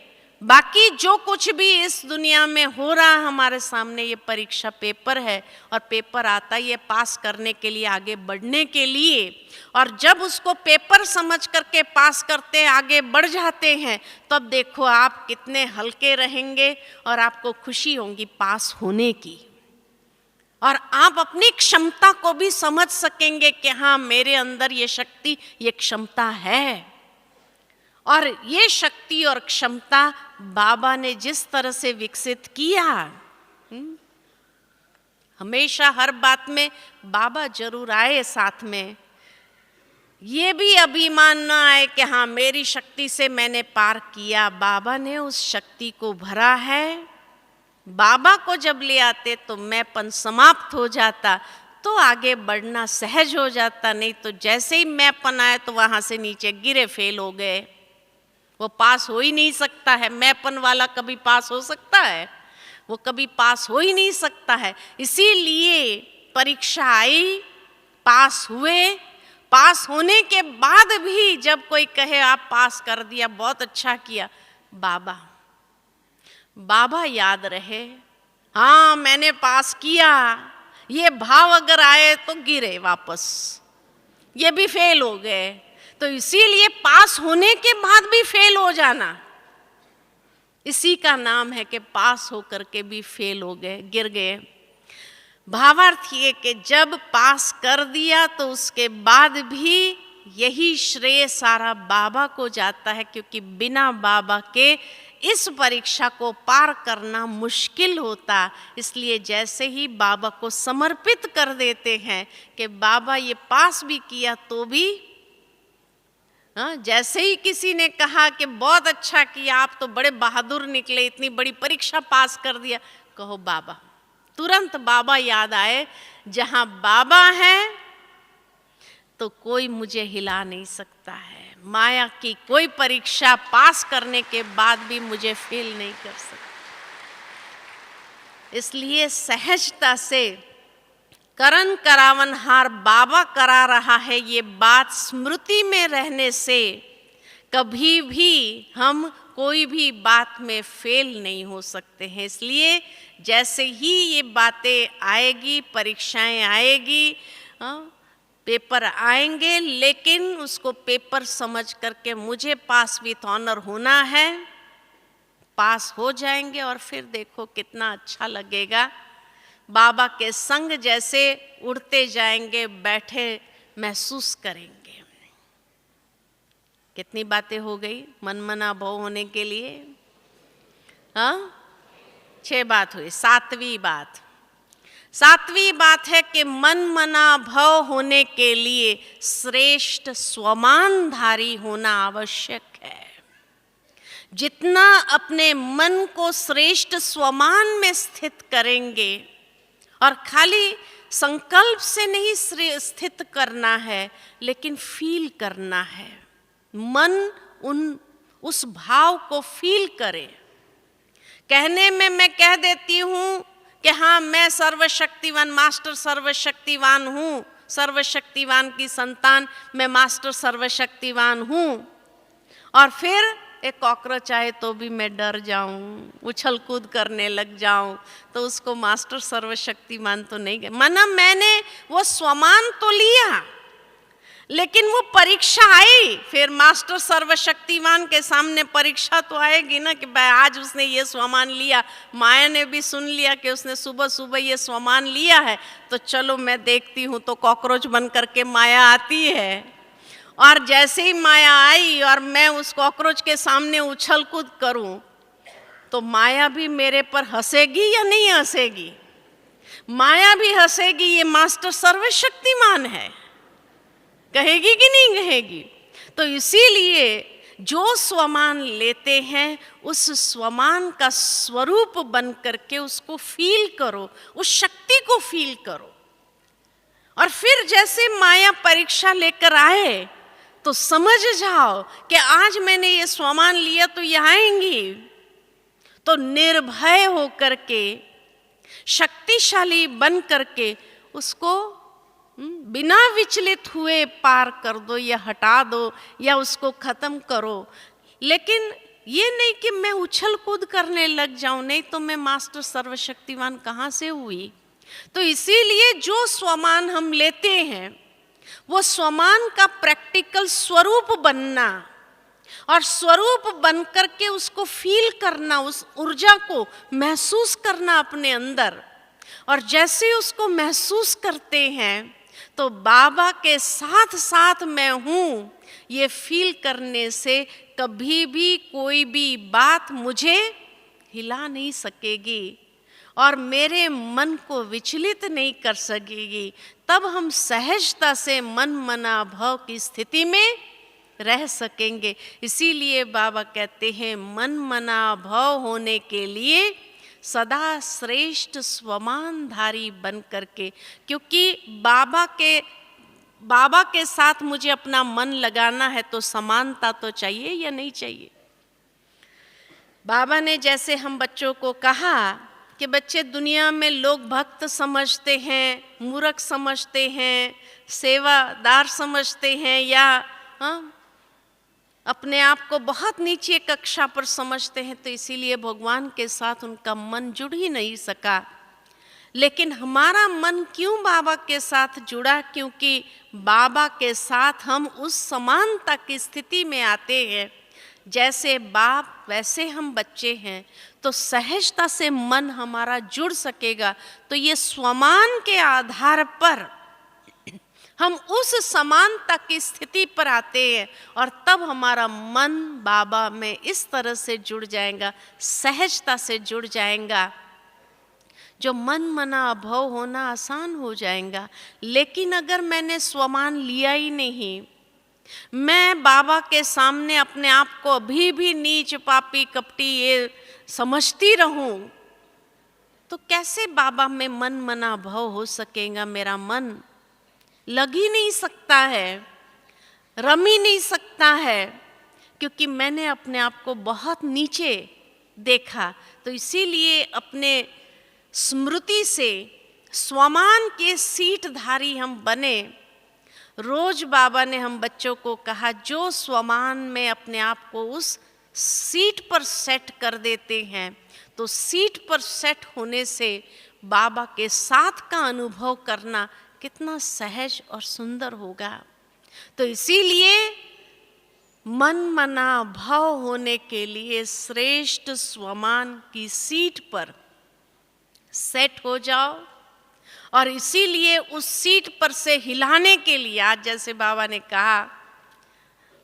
बाकी जो कुछ भी इस दुनिया में हो रहा है हमारे सामने, ये परीक्षा पेपर है, और पेपर आता ही है पास करने के लिए, आगे बढ़ने के लिए। और जब उसको पेपर समझ करके पास करते आगे बढ़ जाते हैं, तब देखो आप कितने हल्के रहेंगे और आपको खुशी होगी पास होने की। और आप अपनी क्षमता को भी समझ सकेंगे कि हाँ, मेरे अंदर ये शक्ति, ये क्षमता है। और ये शक्ति और क्षमता बाबा ने जिस तरह से विकसित किया, हमेशा हर बात में बाबा जरूर आए साथ में। ये भी अभिमान न आए कि हाँ, मेरी शक्ति से मैंने पार किया। बाबा ने उस शक्ति को भरा है। बाबा को जब ले आते तो मैंपन समाप्त हो जाता, तो आगे बढ़ना सहज हो जाता। नहीं तो जैसे ही मैंपन आए तो वहां से नीचे गिरे, फेल हो गए। वो पास हो ही नहीं सकता है। मैंपन वाला कभी पास हो सकता है? वो कभी पास हो ही नहीं सकता है। इसीलिए परीक्षा आई, पास हुए। पास होने के बाद भी जब कोई कहे आप पास कर दिया, बहुत अच्छा किया, बाबा याद रहे, हाँ मैंने पास किया। ये भाव अगर आए तो गिरे वापस, ये भी फेल हो गए। तो इसीलिए पास होने के बाद भी फेल हो जाना, इसी का नाम है कि पास होकर के भी फेल हो गए, गिर गए। भावार्थ ये कि जब पास कर दिया तो उसके बाद भी यही श्रेय सारा बाबा को जाता है, क्योंकि बिना बाबा के इस परीक्षा को पार करना मुश्किल होता। इसलिए जैसे ही बाबा को समर्पित कर देते हैं कि बाबा ये पास भी किया तो भी, जैसे ही किसी ने कहा कि बहुत अच्छा किया, आप तो बड़े बहादुर निकले, इतनी बड़ी परीक्षा पास कर दिया, कहो बाबा। तुरंत बाबा याद आए। जहां बाबा है तो कोई मुझे हिला नहीं सकता है। माया की कोई परीक्षा पास करने के बाद भी मुझे फेल नहीं कर सकता। इसलिए सहजता से करन करावनहार बाबा करा रहा है, ये बात स्मृति में रहने से कभी भी हम कोई भी बात में फेल नहीं हो सकते हैं। इसलिए जैसे ही ये बातें आएगी, परीक्षाएं आएगी, पेपर आएंगे, लेकिन उसको पेपर समझ करके मुझे पास विथ ऑनर होना है। पास हो जाएंगे और फिर देखो कितना अच्छा लगेगा। बाबा के संग जैसे उड़ते जाएंगे, बैठे महसूस करेंगे। कितनी बातें हो गई मनमना भव होने के लिए? 6 बात हुई। 7वीं बात है कि मन मना भव होने के लिए श्रेष्ठ स्वमानधारी होना आवश्यक है। जितना अपने मन को श्रेष्ठ स्वमान में स्थित करेंगे, और खाली संकल्प से नहीं स्थित करना है, लेकिन फील करना है। मन उस भाव को फील करे। कहने में मैं कह देती हूँ कि हाँ मैं सर्वशक्तिवान, मास्टर सर्वशक्तिवान हूँ, सर्वशक्तिवान की संतान, मैं मास्टर सर्वशक्तिवान हूँ, और फिर एक कॉकरोच आए तो भी मैं डर जाऊं, उछल कूद करने लग जाऊं, तो उसको मास्टर सर्वशक्तिमान तो नहीं गए। माना मैंने वो स्वमान तो लिया, लेकिन वो परीक्षा आई, फिर मास्टर सर्वशक्तिमान के सामने परीक्षा तो आएगी ना कि भाई आज उसने ये सामान लिया, माया ने भी सुन लिया कि उसने सुबह सुबह ये सामान लिया है, तो चलो मैं देखती हूँ। तो कॉकरोच बन करके माया आती है, और जैसे ही माया आई और मैं उस कॉकरोच के सामने उछल कूद करूं, तो माया भी मेरे पर हंसेगी या नहीं हंसेगी? माया भी हंसेगी, ये मास्टर सर्वशक्तिमान है, कहेगी कि नहीं कहेगी? तो इसीलिए जो स्वमान लेते हैं उस स्वमान का स्वरूप बन करके उसको फील करो, उस शक्ति को फील करो। और फिर जैसे माया परीक्षा लेकर आए तो समझ जाओ कि आज मैंने ये स्वमान लिया तो ये आएंगी, तो निर्भय होकर के, शक्तिशाली बन करके उसको बिना विचलित हुए पार कर दो या हटा दो या उसको खत्म करो। लेकिन ये नहीं कि मैं उछल कूद करने लग जाऊं, नहीं तो मैं मास्टर सर्वशक्तिमान कहाँ से हुई? तो इसीलिए जो स्वमान हम लेते हैं वो स्वमान का प्रैक्टिकल स्वरूप बनना और स्वरूप बन करके उसको फील करना, उस ऊर्जा को महसूस करना अपने अंदर। और जैसे उसको महसूस करते हैं तो बाबा के साथ साथ मैं हूँ, ये फील करने से कभी भी कोई भी बात मुझे हिला नहीं सकेगी और मेरे मन को विचलित नहीं कर सकेगी। तब हम सहजता से मन मना भाव की स्थिति में रह सकेंगे। इसीलिए बाबा कहते हैं मन मना भाव होने के लिए सदा श्रेष्ठ स्वमानधारी बन करके, क्योंकि बाबा के साथ मुझे अपना मन लगाना है तो समानता तो चाहिए या नहीं चाहिए? बाबा ने जैसे हम बच्चों को कहा कि बच्चे दुनिया में लोग भक्त समझते हैं, मूर्ख समझते हैं, सेवादार समझते हैं या अपने आप को बहुत नीचे कक्षा पर समझते हैं, तो इसीलिए भगवान के साथ उनका मन जुड़ ही नहीं सका। लेकिन हमारा मन क्यों बाबा के साथ जुड़ा? क्योंकि बाबा के साथ हम उस समानता की स्थिति में आते हैं, जैसे बाप वैसे हम बच्चे हैं, तो सहजता से मन हमारा जुड़ सकेगा। तो ये स्वमान के आधार पर हम उस समानता की स्थिति पर आते हैं और तब हमारा मन बाबा में इस तरह से जुड़ जाएगा, सहजता से जुड़ जाएगा, जो मन मना अभाव होना आसान हो जाएगा। लेकिन अगर मैंने स्वमान लिया ही नहीं, मैं बाबा के सामने अपने आप को अभी भी नीच पापी कपटी ये समझती रहूं, तो कैसे बाबा में मन मना भाव हो सकेगा? मेरा मन लग ही नहीं सकता है, रम ही नहीं सकता है, क्योंकि मैंने अपने आप को बहुत नीचे देखा। तो इसीलिए अपने स्मृति से स्वमान के सीटधारी हम बने। रोज बाबा ने हम बच्चों को कहा, जो स्वमान में अपने आप को उस सीट पर सेट कर देते हैं, तो सीट पर सेट होने से बाबा के साथ का अनुभव करना कितना सहज और सुंदर होगा। तो इसीलिए मन मना भाव होने के लिए श्रेष्ठ स्वमान की सीट पर सेट हो जाओ। और इसीलिए उस सीट पर से हिलाने के लिए, आज जैसे बाबा ने कहा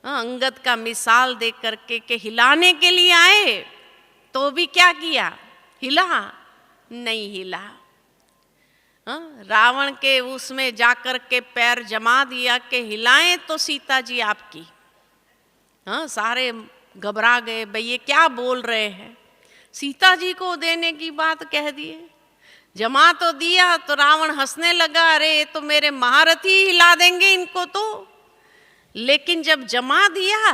अंगद का मिसाल दे करके कि हिलाने के लिए आए तो भी क्या किया? हिला नहीं हिला। रावण के उसमें जाकर के पैर जमा दिया कि हिलाएं तो सीता जी आपकी। सारे घबरा गए, भाई ये क्या बोल रहे हैं, सीता जी को देने की बात कह दिए। जमा तो दिया तो रावण हंसने लगा, अरे ये तो मेरे महारथी हिला देंगे इनको तो। लेकिन जब जमा दिया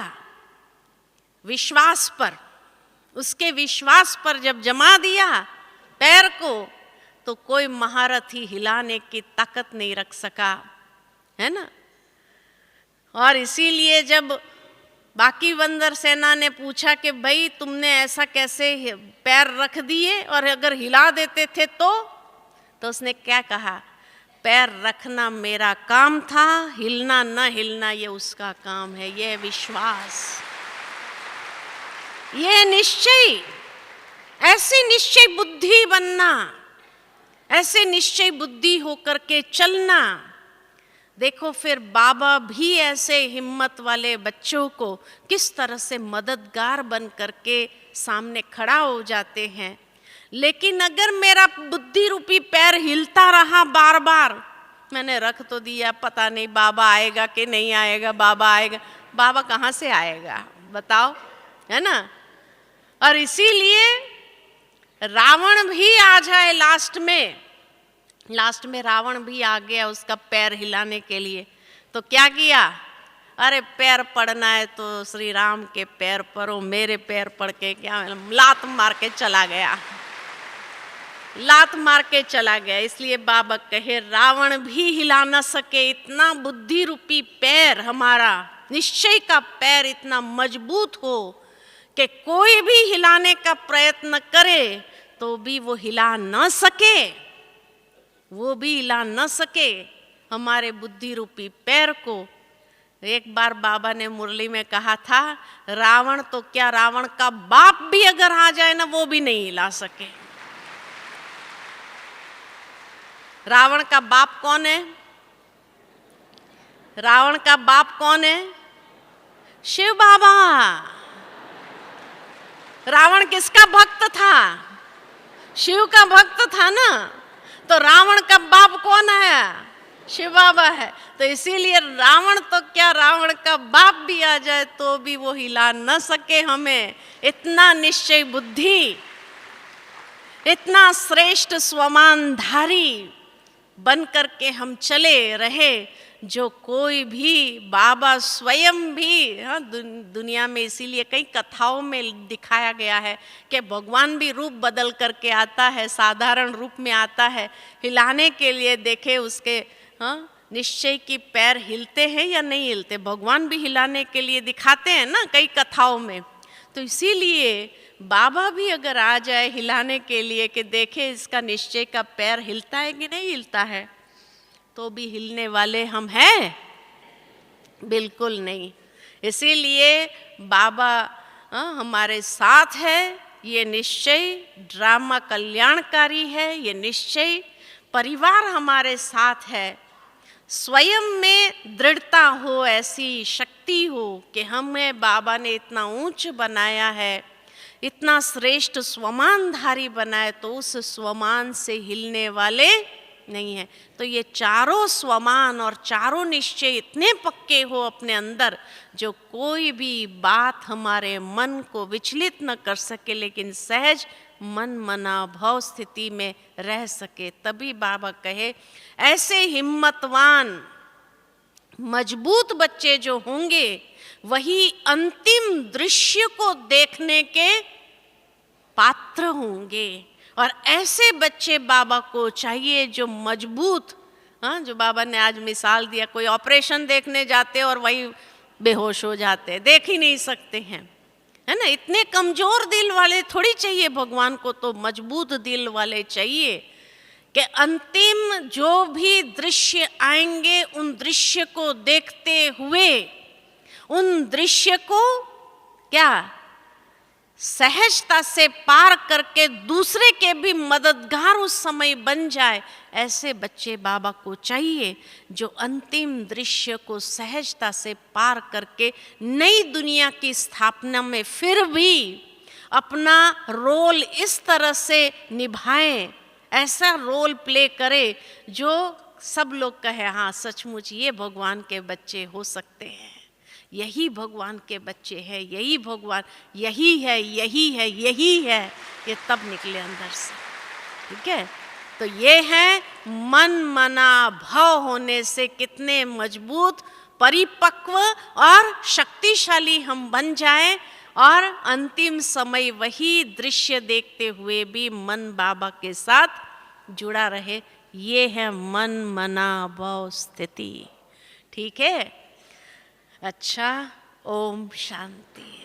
विश्वास पर, उसके विश्वास पर जब जमा दिया पैर को, तो कोई महारथी हिलाने की ताकत नहीं रख सका, है ना। और इसीलिए जब बाकी बंदर सेना ने पूछा कि भाई तुमने ऐसा कैसे पैर रख दिए और अगर हिला देते थे तो उसने क्या कहा? पैर रखना मेरा काम था, हिलना न हिलना ये उसका काम है। ये विश्वास, ये निश्चय, ऐसी निश्चय बुद्धि बनना, ऐसे निश्चय बुद्धि होकर के चलना। देखो फिर बाबा भी ऐसे हिम्मत वाले बच्चों को किस तरह से मददगार बन करके सामने खड़ा हो जाते हैं। लेकिन अगर मेरा बुद्धि रूपी पैर हिलता रहा बार बार, मैंने रख तो दिया, पता नहीं बाबा आएगा कि नहीं आएगा, बाबा आएगा, बाबा कहाँ से आएगा बताओ, है ना। और इसीलिए रावण भी आ जाए लास्ट में रावण भी आ गया उसका पैर हिलाने के लिए, तो क्या किया, अरे पैर पड़ना है तो श्री राम के पैर पड़ो, मेरे पैर पड़ के क्या, लात मार के चला गया, लात मार के चला गया। इसलिए बाबा कहे रावण भी हिला न सके, इतना बुद्धि रूपी पैर, हमारा निश्चय का पैर इतना मजबूत हो कि कोई भी हिलाने का प्रयत्न करे तो भी वो हिला न सके, वो भी हिला न सके हमारे बुद्धि रूपी पैर को। एक बार बाबा ने मुरली में कहा था, रावण तो क्या, रावण का बाप भी अगर आ जाए ना वो भी नहीं हिला सके। रावण का बाप कौन है? रावण का बाप कौन है? शिव बाबा। रावण किसका भक्त था? शिव का भक्त था ना। तो रावण का बाप कौन है? शिव बाबा है। तो इसीलिए रावण तो क्या, रावण का बाप भी आ जाए तो भी वो हिला न सके हमें। इतना निश्चय बुद्धि, इतना श्रेष्ठ स्वमानधारी बन करके हम चले रहे, जो कोई भी बाबा स्वयं भी, हाँ, दुनिया में इसीलिए कई कथाओं में दिखाया गया है कि भगवान भी रूप बदल करके आता है, साधारण रूप में आता है हिलाने के लिए। देखे उसके, हाँ, निश्चय की पैर हिलते हैं या नहीं हिलते, भगवान भी हिलाने के लिए दिखाते हैं ना कई कथाओं में। तो इसीलिए बाबा भी अगर आ जाए हिलाने के लिए कि देखे इसका निश्चय का पैर हिलता है कि नहीं हिलता है, तो भी हिलने वाले हम हैं? बिल्कुल नहीं। इसीलिए बाबा हमारे साथ है। ये निश्चय ड्रामा कल्याणकारी है, ये निश्चय परिवार हमारे साथ है। स्वयं में दृढ़ता हो, ऐसी शक्ति हो कि हमें बाबा ने इतना ऊंच बनाया है, इतना श्रेष्ठ स्वमानधारी बनाए, तो उस स्वमान से हिलने वाले नहीं है। तो ये चारों स्वमान और चारों निश्चय इतने पक्के हो अपने अंदर, जो कोई भी बात हमारे मन को विचलित न कर सके, लेकिन सहज मन मना भाव स्थिति में रह सके। तभी बाबा कहे ऐसे हिम्मतवान मजबूत बच्चे जो होंगे वही अंतिम दृश्य को देखने के पात्र होंगे। और ऐसे बच्चे बाबा को चाहिए जो मजबूत, हाँ, जो बाबा ने आज मिसाल दिया, कोई ऑपरेशन देखने जाते और वही बेहोश हो जाते, देख ही नहीं सकते हैं, है ना। इतने कमजोर दिल वाले थोड़ी चाहिए भगवान को, तो मजबूत दिल वाले चाहिए कि अंतिम जो भी दृश्य आएंगे उन दृश्य को देखते हुए, उन दृश्य को क्या सहजता से पार करके दूसरे के भी मददगार उस समय बन जाए। ऐसे बच्चे बाबा को चाहिए जो अंतिम दृश्य को सहजता से पार करके नई दुनिया की स्थापना में फिर भी अपना रोल इस तरह से निभाएं, ऐसा रोल प्ले करे जो सब लोग कहे हाँ सचमुच ये भगवान के बच्चे हो सकते हैं, यही भगवान के बच्चे हैं, यही भगवान, यही है, यही है, यही है, ये तब निकले अंदर से। ठीक है। तो ये है मन मना भाव होने से कितने मजबूत, परिपक्व और शक्तिशाली हम बन जाएं, और अंतिम समय वही दृश्य देखते हुए भी मन बाबा के साथ जुड़ा रहे। ये है मन मना भाव स्थिति। ठीक है। अच्छा, ओम शांति।